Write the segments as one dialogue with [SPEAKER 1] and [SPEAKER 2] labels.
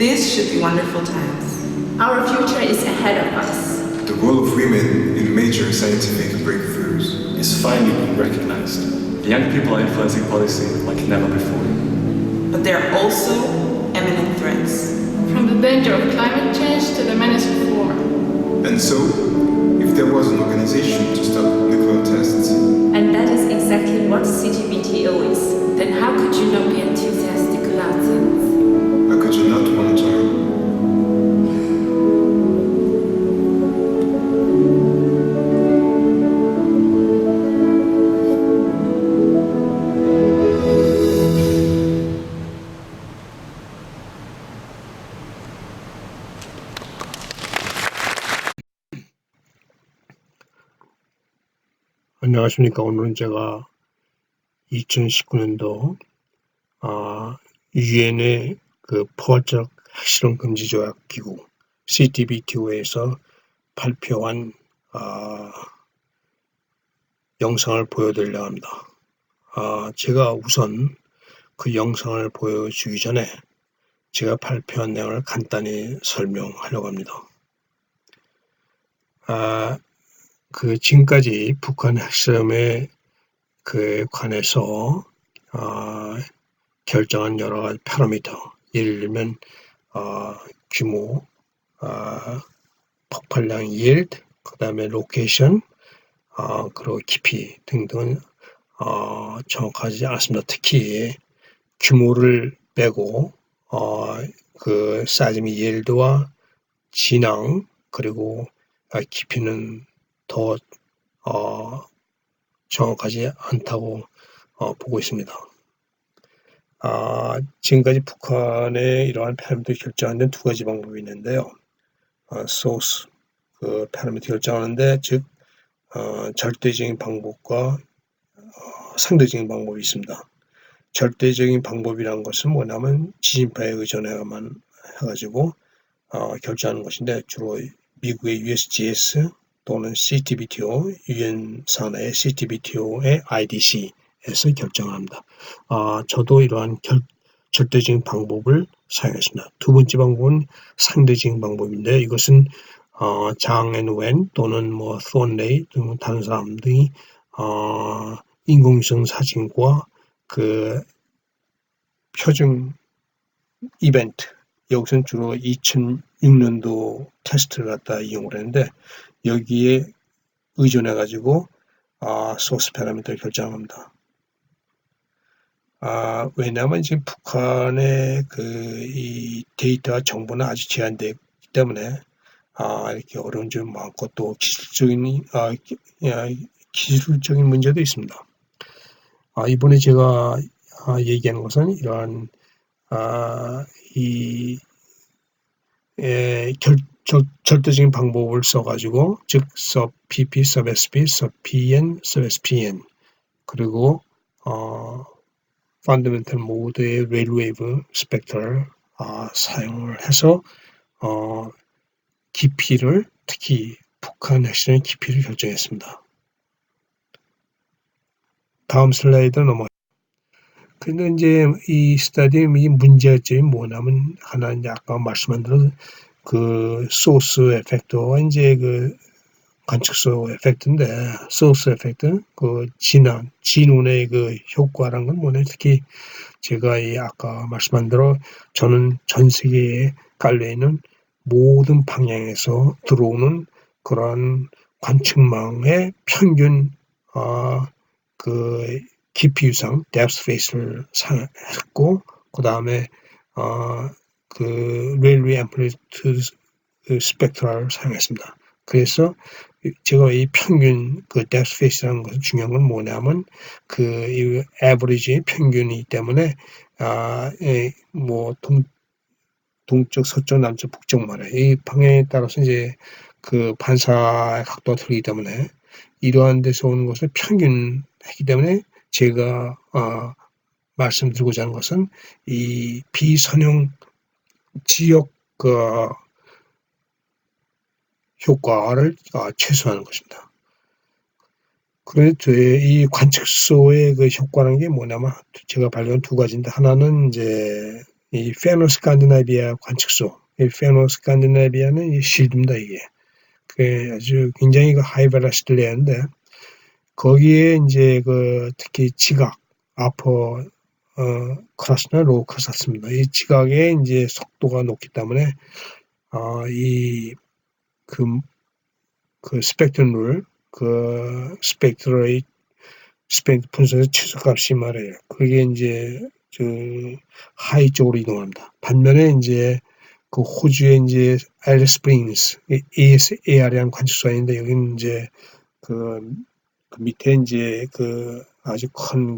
[SPEAKER 1] These should be wonderful times.
[SPEAKER 2] Our future is ahead of us.
[SPEAKER 3] The role of women in major scientific breakthroughs
[SPEAKER 4] is finally being recognized. Young people are influencing policy like never before.
[SPEAKER 1] But there are also imminent threats.
[SPEAKER 2] From the danger of climate change to the menace of war.
[SPEAKER 3] And so, if there was an organization to stop nuclear tests,
[SPEAKER 5] and that is exactly what CTBTO is, then how could you not be enthusiastic about it?
[SPEAKER 3] how could you not want to join?
[SPEAKER 6] 안녕하십니까. 오늘은 제가 2019년도 유엔의 그 포괄적 핵실험 금지 조약 기구 CTBTO에서 발표한 영상을 보여드리려고 합니다. 제가 우선 그 영상을 보여주기 전에 제가 발표한 내용을 간단히 설명하려고 합니다. 그 지금까지 북한 핵실험에 그 관해서 결정한 여러 가지 파라미터, 예를 들면 규모, 폭발량 yield, 그 다음에 로케이션, 그리고 깊이 등등은 정확하지 않습니다. 특히 규모를 빼고 그 사이즈미 yield와 진앙 그리고 깊이는 더 정확하지 않다고 보고 있습니다. 지금까지 북한의 이러한 파라미터 결정하는 데는 두 가지 방법이 있는데요. 소스 그 파라미터 결정하는데 즉 절대적인 방법과 상대적인 방법이 있습니다. 절대적인 방법이라는 것은 뭐냐면 지진파에 의존해야만 해가지고 결정하는 것인데 주로 미국의 USGS 또는 CTBTO, 유엔 산하의 CTBTO의 IDC에서 결정을 합니다. 저도 이러한 절대적인 방법을 사용했습니다. 두 번째 방법은 상대적인 방법인데 이것은 장 앤 웬 또는 뭐 톤레이 등 다른 사람들이 인공위성 사진과 그 표준 이벤트 여기서는 주로 2006년도 테스트를 갖다 이용을 했는데 여기에 의존해 가지고 소스 파라미터를 결정합니다. 왜냐하면 지금 북한의 이 데이터 정보는 아주 제한되기 때문에 이렇게 어려운 점이 많고 또 기술적인 문제도 있습니다. 이번에 제가 얘기하는 것은 이러한 절대적인 방법을 써가지고 즉 sub pp, sub sp, sub pn, sub spn 그리고 fundamental mode의 railwave spectral 사용을 해서 깊이를 특히 북한 핵실험의 깊이를 결정했습니다. 다음 슬라이드로 넘어가요. 근데 이제 이 스터디의 문제점이 뭐냐면 하나 이제 아까 말씀한 대로 그 소스 에펙트와 이제 그 관측소 에펙트인데 소스 에펙트 그 진원의 그 효과라는 건 뭐냐 특히 제가 아까 말씀한 대로 저는 전 세계에 깔려 있는 모든 방향에서 들어오는 그런 관측망의 평균 그 깊이 유상 depth space를 했고 그 다음에 그 railway amplitude spectral을 사용했습니다. 그래서 제가 이 평균 그 depth space라는 것은 중요한 건 뭐냐면 이 average 평균이기 때문에 뭐 동쪽, 서쪽, 남쪽, 북쪽 말에 이 방향에 따라서 이제 그 반사의 각도가 틀리기 때문에 이러한 데서 오는 것을 평균했기 때문에 제가 말씀드리고자 하는 것은 이 비선형 지역 효과를 최소화하는 것입니다. 그래서 이 관측소의 그 효과라는 게 뭐냐면 제가 발견한 두 가지인데 하나는 이제 이 페노스칸디나비아 관측소, 이 페노스칸디나비아는 이 실드입니다, 이게. 그 아주 굉장히 그 하이벨라시티를 내는데, 거기에 이제 그 특히 지각, 아퍼, 클래스나 로우 클래스 같습니다. 이 지각의 이제 속도가 높기 때문에, 그 스펙트럼을, 스펙트럼 분석의 최소값이 말이에요. 그게 이제, 하이 쪽으로 이동합니다. 반면에 이제, 그 호주의 이제, 앨리스 스프링스, ASAR이라는 관측소가 있는데, 여기는 이제, 그 밑에 이제, 아주 큰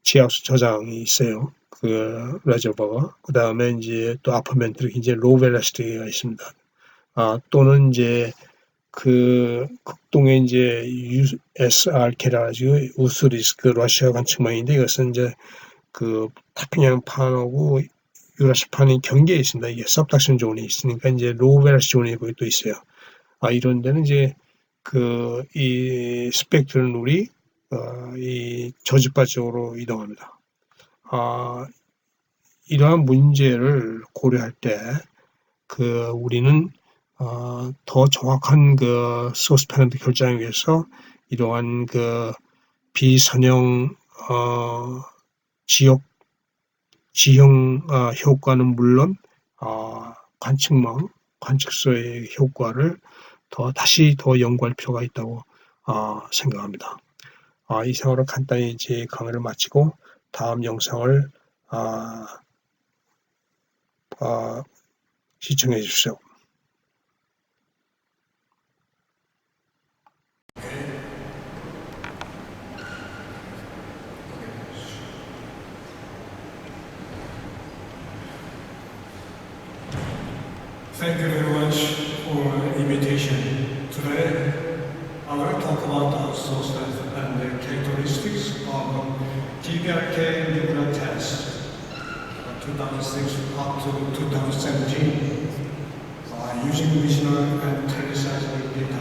[SPEAKER 6] 지하수 저장이 있어요. 레저버가. 그 다음에 이제 또 아파멘트로 굉장히 로우 벨라시티가 있습니다. 또는 이제, 극동에 이제 USRK라 가지고 우스리스크 러시아 관측망인데 이것은 이제 태평양판하고 유라시아판의 경계에 있습니다. 이게 서브닥션 존이 있으니까 이제 로우 벨라시티 존이 거기 또 있어요. 이런 데는 이제 이 스펙트럼 룰이 이 저주파 쪽으로 이동합니다. 이러한 문제를 고려할 때 우리는 더 정확한 소스 패러미터 결정하기 위해서 이러한 비선형 지형 효과는 물론 관측소의 효과를 다시 더 연구할 필요가 있다고 생각합니다. 이상으로 간단히 제 강의를 마치고 다음 영상을 시청해 주십시오.
[SPEAKER 7] Thank you very much for the invitation. Today, I will talk about the sources and the characteristics of DPRK nuclear test 2006 up to 2017 using regional and teleseismic data.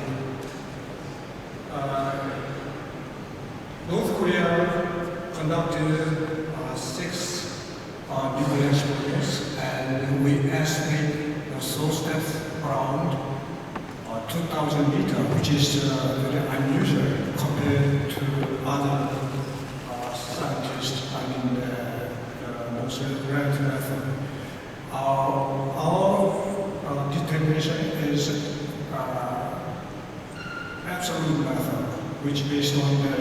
[SPEAKER 7] North Korea conducted 6 nuclear experiments, and we estimate the source depth around 2,000 meters, which is very unusual compared to other scientists. Most relative method. Our determination is absolute method, which is based on the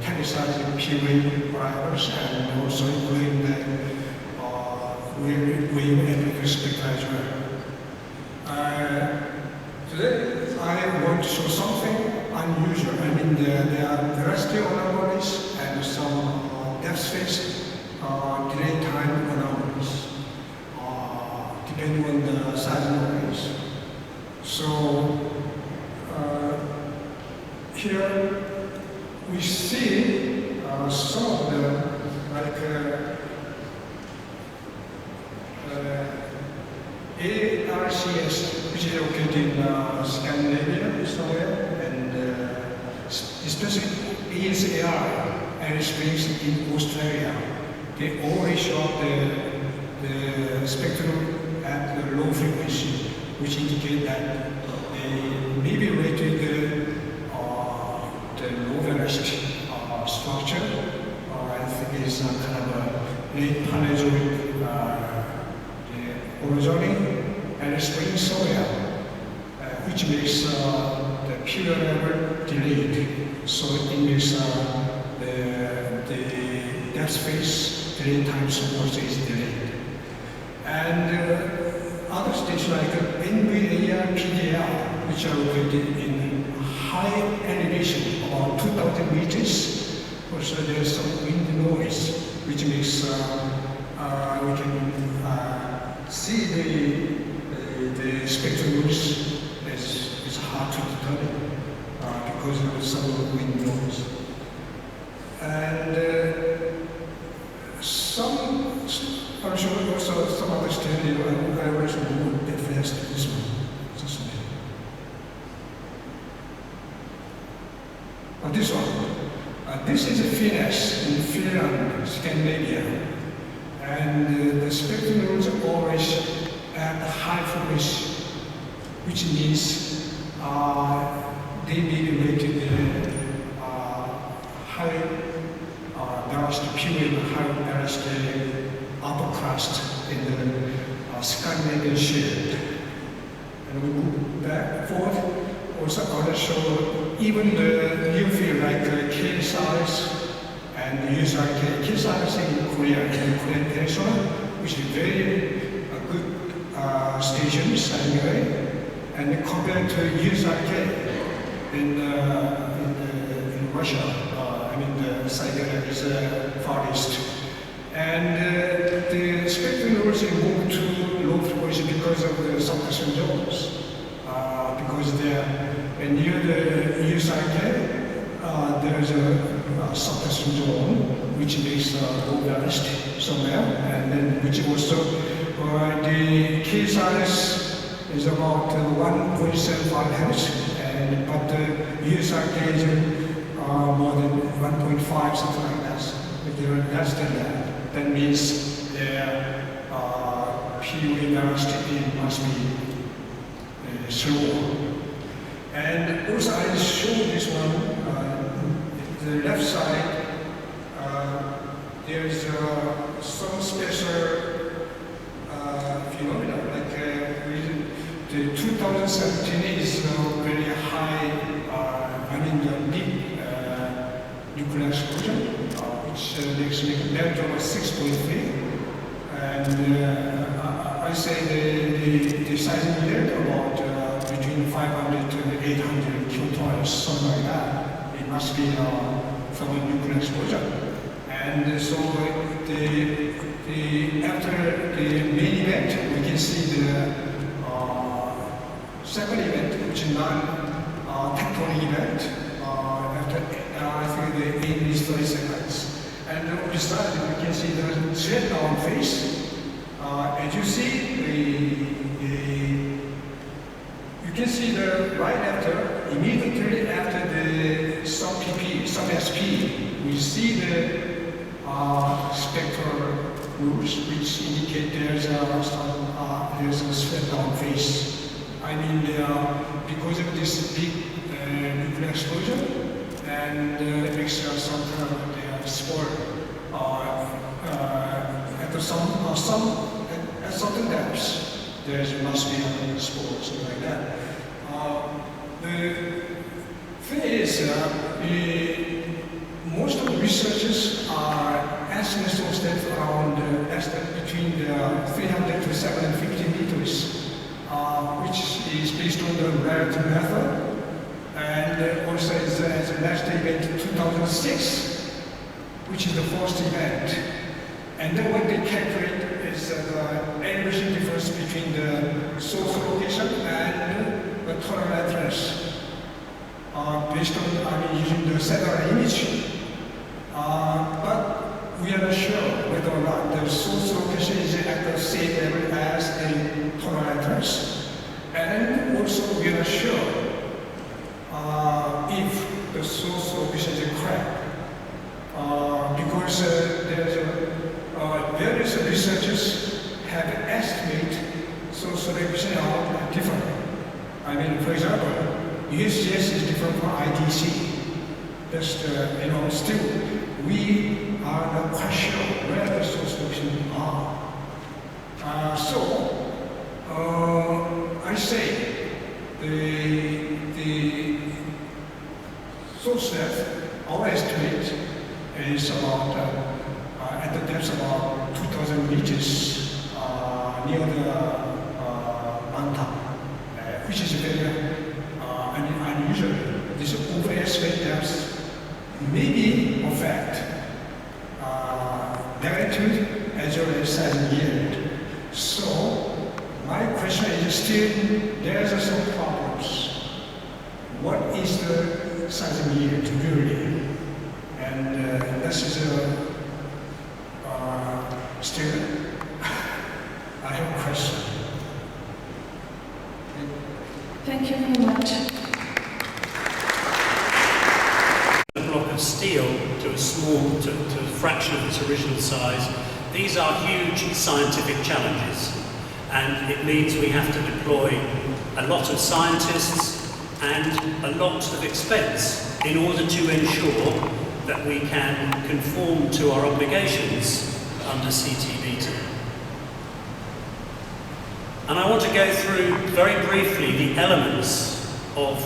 [SPEAKER 7] teleseismic period parameters and also including the wave electric spectrum. Today I want to show something unusual. There are terrestrial anomalies and some depth space delay time anomalies, depending on the size of the rays. So here we see some of them, like ARCS, which is located in Scandinavia somewhere, and especially ASAR, airspace in Australia. They always show up the spectrum at the low frequency, which indicate that they may be related to the low velocity structure, or I think it's kind of a late Paleozoic orogeny and spring soil, which makes the period level delayed. So it makes the depth space delay time also is delayed. And other states like NVAR, PDL, which are located in high elevation, about 2,000 meters. Also there's some wind noise, which makes we can see the spectrum is hard to determine because of some wind noise. And I'm sure also some other study I was doing the first this one. This one. This is a Finland in Finland. Scandinavia. And the spectrum rules are always at the high frequency, which means they may be rated high balanced pure high balanced upper crust in the Scandinavian shield. And we move back forward. Also, others show even the new field like K-size and the USRK. K-size in Korea, in Korean Peninsula, which is very good stations anyway. And compared to USRK in Russia, the Siberia is far east. And the spectrum rules moved to low frequency because of the suppression zones. Because near the USRK, there is a suppression zone which makes low balanced somewhere, and then which also the K size is about 1.75 hertz, but the USRK is more than 1.5, something like that. If they're less than that, that means their PUE balanced must be slower. And also I showed this one, the left side, there's some special phenomena, like the 2017 is very high, the big nuclear explosion, which makes me compared to 6.3. And I say the sizing yield about between 500 to 800 kilotons, something like that. It must be from a nuclear explosion. And so after the main event, we can see the second event, which is non-tectonic event. I think the aim is 30 seconds. And on the side, we can see the straight down phase. As you see, you can see the right after, immediately after the sub PP, sub SP, we see the spectral rules which indicate there's a straight down phase. Because of this big nuclear explosion, and it makes some kind of spore at certain depths. There must be a spore, something like that. The thing is, most of the researchers are asking source depth around between 300 to 750 meters, which is based on the relative method. And also as a last event in 2006, which is the first event. And then what they calculate is the elevation difference between the source location and the total address, based on using the satellite image. But we are not sure whether or not the source location is at the same level as the total address. And also we are not sure if the source location is correct, because various researchers have estimated source location are different. For example, USGS is different from IDC. Still, we are not quite sure where the source location are. I say the source depth, our estimate is about at the depth about 2,000 meters near the mountain, which is very unusual. This overestimate depth may be, in fact, magnitude as well as size yield. So my question is still, there's some problems. What is the size yield really? And this is still, I have a question.
[SPEAKER 2] Thank you very much.
[SPEAKER 8] development steel to a fraction of its original size. These are huge scientific challenges, and it means we have to deploy a lot of scientists and a lot of expense in order to ensure that we can conform to our obligations under CTBT. And I want to go through very briefly the elements of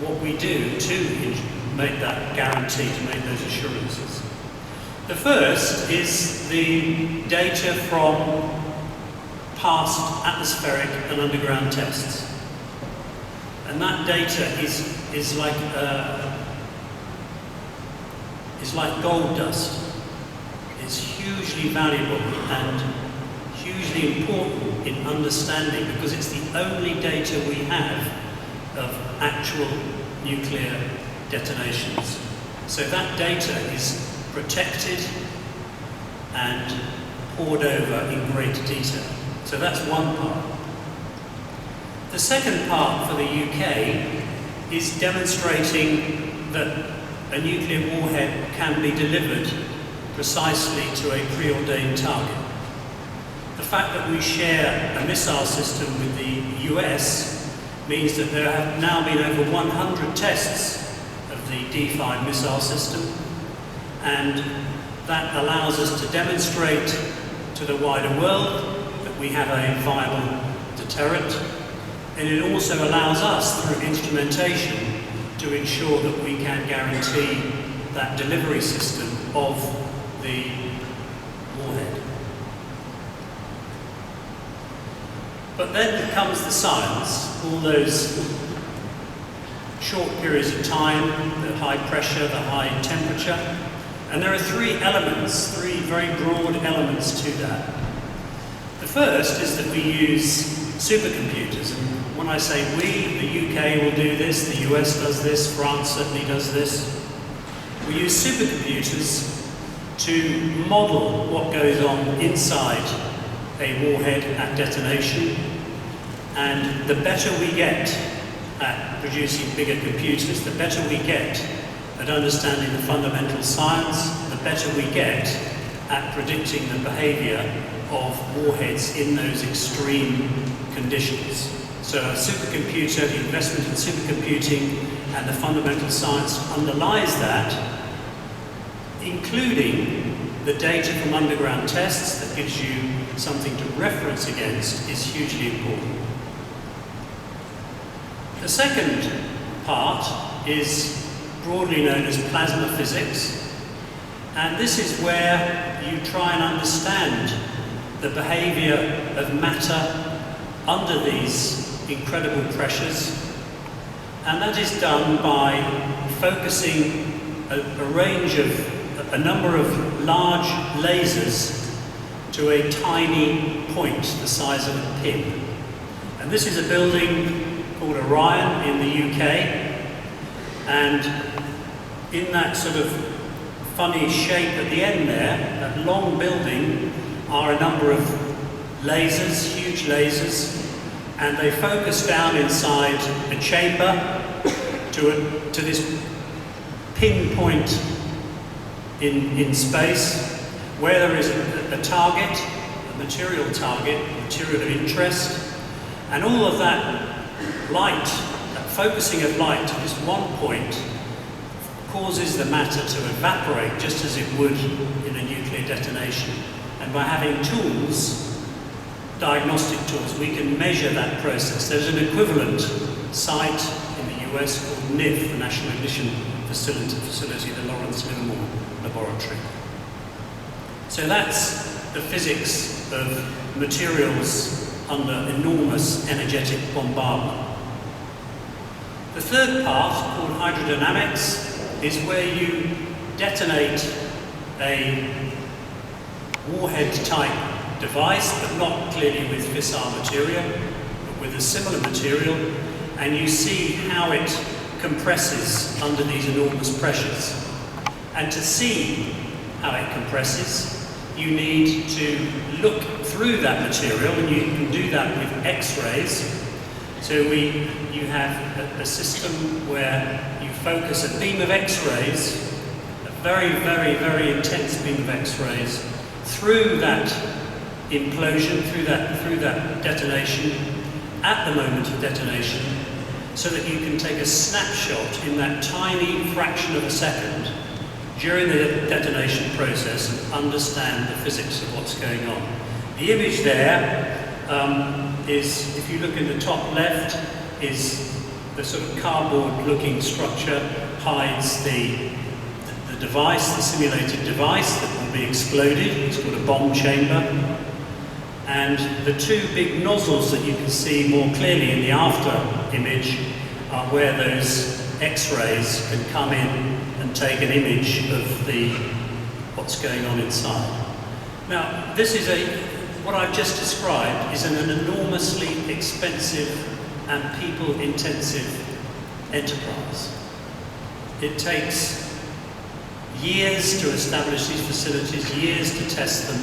[SPEAKER 8] what we do to make that guarantee, to make those assurances. The first is the data from past atmospheric and underground tests. And that data is like gold dust. It's hugely valuable and hugely important in understanding, because it's the only data we have of actual nuclear detonations. So that data is protected and poured over in great detail. So that's one part. The second part for the UK is demonstrating that a nuclear warhead can be delivered precisely to a preordained target. The fact that we share a missile system with the US means that there have now been over 100 tests of the D5 missile system, and that allows us to demonstrate to the wider world that we have a viable deterrent, and it also allows us, through instrumentation, to ensure that we can guarantee that delivery system of the warhead. But then comes the science, all those short periods of time, the high pressure, the high temperature, and there are three elements, three very broad elements to that. The first is that we use supercomputers, and when I say we, the UK will do this, the US does this, France certainly does this. We use supercomputers to model what goes on inside a warhead at detonation, and the better we get at producing bigger computers, the better we get at understanding the fundamental science, the better we get at predicting the behaviour of warheads in those extreme conditions. So a supercomputer, the investment in supercomputing and the fundamental science underlies that, including the data from underground tests that gives you something to reference against, is hugely important. The second part is broadly known as plasma physics, and this is where you try and understand the behaviour of matter under these incredible pressures, and that is done by focusing a number of large lasers to a tiny point the size of a pin. And this is a building called Orion in the UK, and in that sort of funny shape at the end there, that long building, are a number of lasers, huge lasers, and they focus down inside a chamber to this pinpoint in space where there is a target, a material target, material of interest, and all of that light, that focusing of light to this one point, causes the matter to evaporate just as it would in a nuclear detonation. And by having tools, diagnostic tools, we can measure that process. There's an equivalent site in the US called NIF, the National Ignition Facility, the Lawrence Livermore Laboratory. So that's the physics of materials under enormous energetic bombardment. The third part, called hydrodynamics, is where you detonate a warhead-type device, but not clearly with fissile material, but with a similar material, and you see how it compresses under these enormous pressures. And to see how it compresses, you need to look through that material, and you can do that with X-rays. So you have a system where you focus a beam of X-rays very, very, very intense beam of X-rays through that implosion, through that detonation, at the moment of detonation, so that you can take a snapshot in that tiny fraction of a second during the detonation process and understand the physics of what's going on. The image there is, if you look in the top left, is the sort of cardboard-looking structure, hides the device, the simulated device that will be exploded. It's called a bomb chamber. And the two big nozzles that you can see more clearly in the after image are where those X-rays can come in and take an image of what's going on inside. Now, this is what I've just described is an enormously expensive and people-intensive enterprise. It takes years to establish these facilities, years to test them,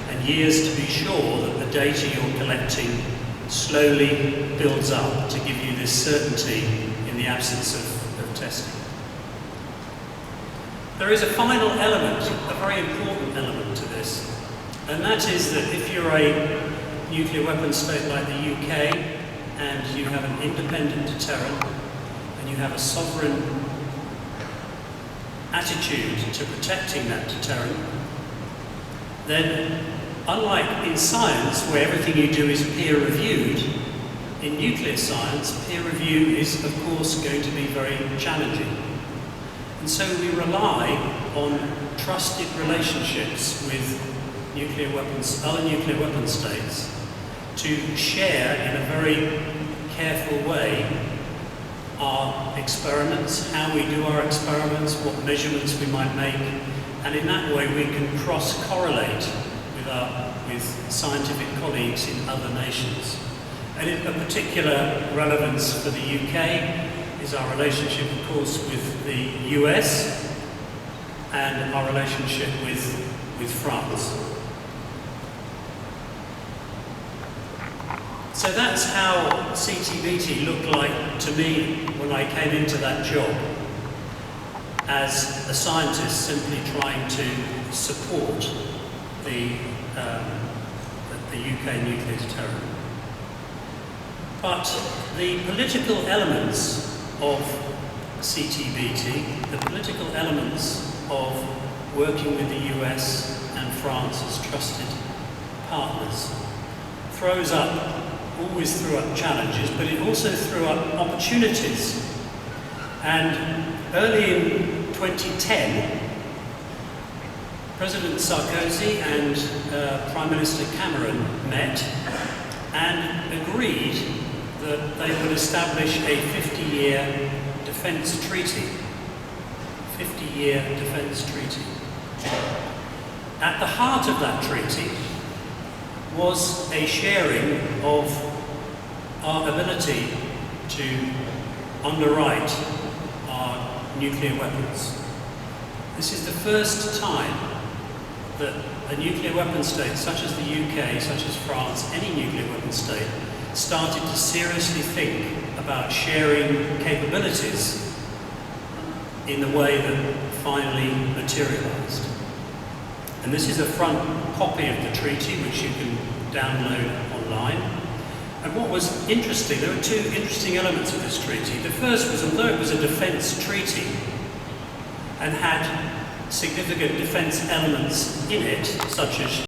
[SPEAKER 8] and years to be sure that the data you're collecting slowly builds up to give you this certainty in the absence of testing. There is a final element, a very important element to this, and that is that if you're a nuclear weapons state like the UK and you have an independent deterrent and you have a sovereign attitude to protecting that deterrent, then unlike in science where everything you do is peer reviewed, in nuclear science peer review is of course going to be very challenging. And so we rely on trusted relationships with other nuclear weapon states to share in a very careful way our experiments, how we do our experiments, what measurements we might make, and in that way we can cross-correlate with scientific colleagues in other nations. And in a particular relevance for the UK is our relationship, of course, with the US and our relationship with France. So that's how CTBT looked like to me when I came into that job as a scientist simply trying to support the UK nuclear deterrent. But the political elements of CTBT, the political elements of working with the US and France as trusted partners, always threw up challenges, but it also threw up opportunities. And early in 2010, President Sarkozy and Prime Minister Cameron met and agreed that they would establish a 50-year defence treaty. 50-year defence treaty. At the heart of that treaty was a sharing of our ability to underwrite our nuclear weapons. This is the first time that a nuclear weapon state such as the UK, such as France, any nuclear weapon state, started to seriously think about sharing capabilities in the way that finally materialized. And this is a front copy of the treaty, which you can download online. And what was interesting, there were two interesting elements of this treaty. The first was, although it was a defence treaty and had significant defence elements in it, such as